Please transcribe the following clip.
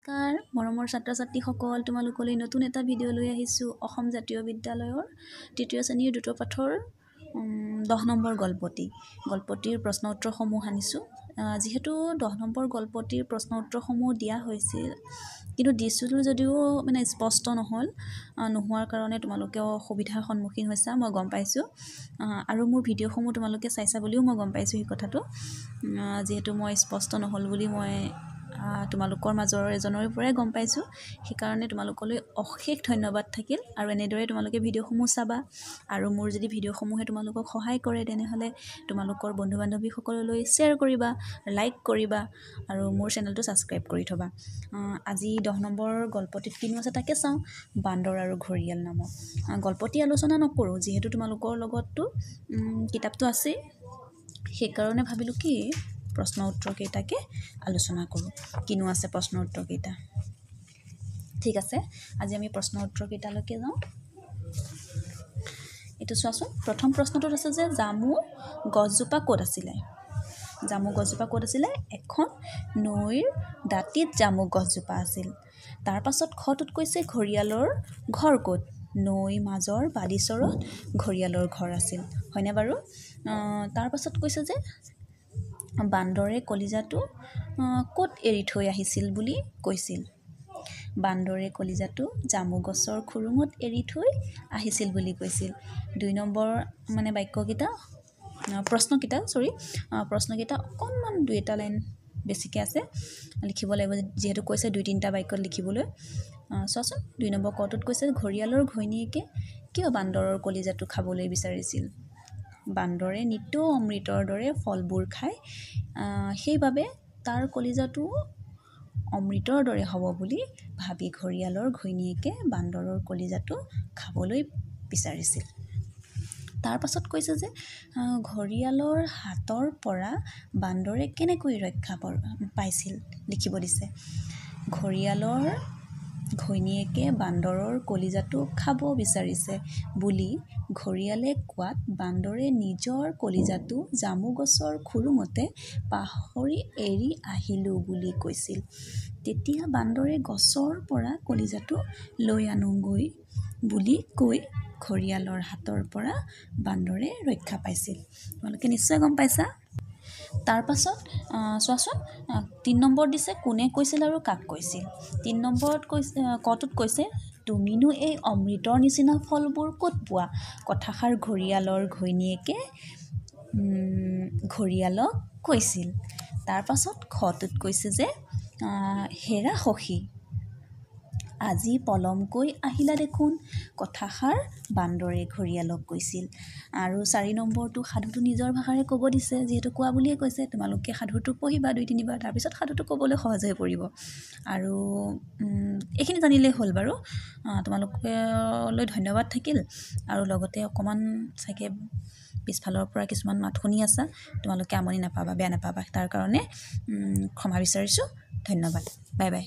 নমস্কাৰ মৰমৰ ছাত্ৰ-ছাত্ৰীসকল, তোমালোকলৈ নতুন এটা ভিডিঅ' লৈ আহিছোঁ। অসম জাতীয় বিদ্যালয়ৰ তৃতীয় শ্ৰেণীৰ দ্ৰুত পাঠৰ 10 নম্বৰ গল্পটিৰ প্ৰশ্ন উত্তৰসমূহ আনিছোঁ। যিহেতু 10 নম্বৰ গল্পটিৰ প্ৰশ্ন উত্তৰসমূহ দিয়া হৈছিল, কিন্তু দিছিলোঁ যদিও স্পষ্ট নোহোৱাৰ কাৰণে তোমালোকে অসুবিধাৰ সন্মুখীন হৈছা, মই গম পাইছোঁ। আৰু মোৰ ভিডিঅ'সমূহ তোমালোকে চাইছা বুলিও মই গম পাইছোঁ এই কথাটো। যিহেতু মই স্পষ্ট নহ'ল বুলি মই তোমালোকৰ মাজৰ এজনৰ পৰাই গম পাইছোঁ, সেইকাৰণে তোমালোকলৈ অশেষ ধন্যবাদ থাকিল। আৰু এনেদৰে তোমালোকে ভিডিঅ'সমূহ চাবা, আৰু মোৰ যদি ভিডিঅ'সমূহে তোমালোকক সহায় কৰে তেনেহ'লে তোমালোকৰ বন্ধু-বান্ধৱীসকললৈ শ্বেয়াৰ কৰিবা, লাইক কৰিবা, আৰু মোৰ চেনেলটো ছাবস্ক্ৰাইব কৰি থ'বা। আজি 10 নম্বৰ গল্পটিত কিনো আছে তাকে চাওঁ। বান্দৰ আৰু ঘৰিয়াল নামত গল্পটি আলোচনা নকৰোঁ, যিহেতু তোমালোকৰ লগততো কিতাপটো আছেই। সেইকাৰণে ভাবিলোঁ কি প্ৰশ্ন উত্তৰকেইটাকে আলোচনা কৰোঁ। কিনো আছে প্ৰশ্ন উত্তৰকেইটা। ঠিক আছে, আজি আমি প্ৰশ্ন উত্তৰকেইটালৈকে যাওঁ। এইটো চোৱাচোন, প্ৰথম প্ৰশ্নটোত আছে যে জামু গছজোপা ক'ত আছিলে? জামু গছজোপা ক'ত আছিলে? এখন নৈৰ দাঁতিত জামু গছজোপা আছিল। তাৰ পাছত খটোত কৈছে ঘৰিয়ালৰ ঘৰ ক'ত? নৈ মাজৰ বালিচৰত ঘৰিয়ালৰ ঘৰ আছিল। হয়নে বাৰু? তাৰ পাছত কৈছে যে বান্দৰে কলিজাটো ক'ত এৰি থৈ আহিছিল বুলি কৈছিল? বান্দৰে কলিজাটো জামু গছৰ খুৰুঙত এৰি থৈ আহিছিল বুলি কৈছিল। 2 নম্বৰ বাক্যকেইটা প্ৰশ্নকেইটা অকণমান 2-এটা লাইন বেছিকৈ আছে, লিখিব লাগিব, যিহেতু কৈছে 2-3টা বাক্যত লিখিবলৈ। চোৱাচোন, 2 নম্বৰ কটোত কৈছে ঘৰিয়ালৰ ঘৈণীয়েকে কিয় বান্দৰৰ কলিজাটো খাবলৈ বিচাৰিছিল? বান্দৰে নিতৌ অমৃতৰ দৰে ফলবোৰ খায়, সেইবাবে তাৰ কলিজাটো অমৃতৰ দৰে হ'ব বুলি ভাবি ঘৰিয়ালৰ ঘৈণীয়েকে বান্দৰৰ কলিজাটো খাবলৈ বিচাৰিছিল। তাৰ পাছত কৈছে যে ঘৰিয়ালৰ হাতৰ পৰা বান্দৰে কেনেকৈ ৰক্ষা পাইছিল লিখিব দিছে। ঘৰিয়ালৰ ঘৈণীয়েকে বান্দৰৰ কলিজাটো খাব বিচাৰিছে বুলি ঘৰিয়ালে কোৱাত বান্দৰে নিজৰ কলিজাটো জামু গছৰ খুৰুঙতে পাহৰি এৰি আহিলোঁ বুলি কৈছিল। তেতিয়া বান্দৰে গছৰ পৰা কলিজাটো লৈ আনোগৈ বুলি কৈ ঘৰিয়ালৰ হাতৰ পৰা বান্দৰে ৰক্ষা পাইছিল। তোমালোকে নিশ্চয় গম পাইছা। তাৰ পাছত চোৱাচোন, 3 নম্বৰ দিছে কোনে কৈছিল আৰু কাক কৈছিল। 3 নম্বৰত কটোত কৈছে তুমিনো এই অমৃতৰ নিচিনা ফলবোৰ ক'ত পোৱা? কথাষাৰ ঘৰিয়ালৰ ঘৈণীয়েকে ঘৰিয়ালক কৈছিল। তাৰ পাছত খটোত কৈছে যে হেৰা সখী, আজি পলমকৈ আহিলা দেখোন, কথাষাৰ বান্দৰে ঘৰিয়ালক কৈছিল। আৰু 4 নম্বৰটো সাধুটো নিজৰ ভাষাৰে ক'ব দিছে, যিহেতু কোৱা বুলিয়ে কৈছে। তোমালোকে সাধুটো পঢ়িবা 2-3বাৰ, তাৰপিছত সাধুটো ক'বলৈ সহজ হৈ পৰিব। আৰু এইখিনি জানিলেই হ'ল বাৰু। তোমালোকলৈ ধন্যবাদ থাকিল। আৰু লগতে অকণমান চাগে পিছফালৰ পৰা কিছুমান মাত শুনি আছা, তোমালোকে আমনি নাপাবা, বেয়া নাপাবা, তাৰ কাৰণে ক্ষমা বিচাৰিছোঁ। ধন্যবাদ, বাই বাই।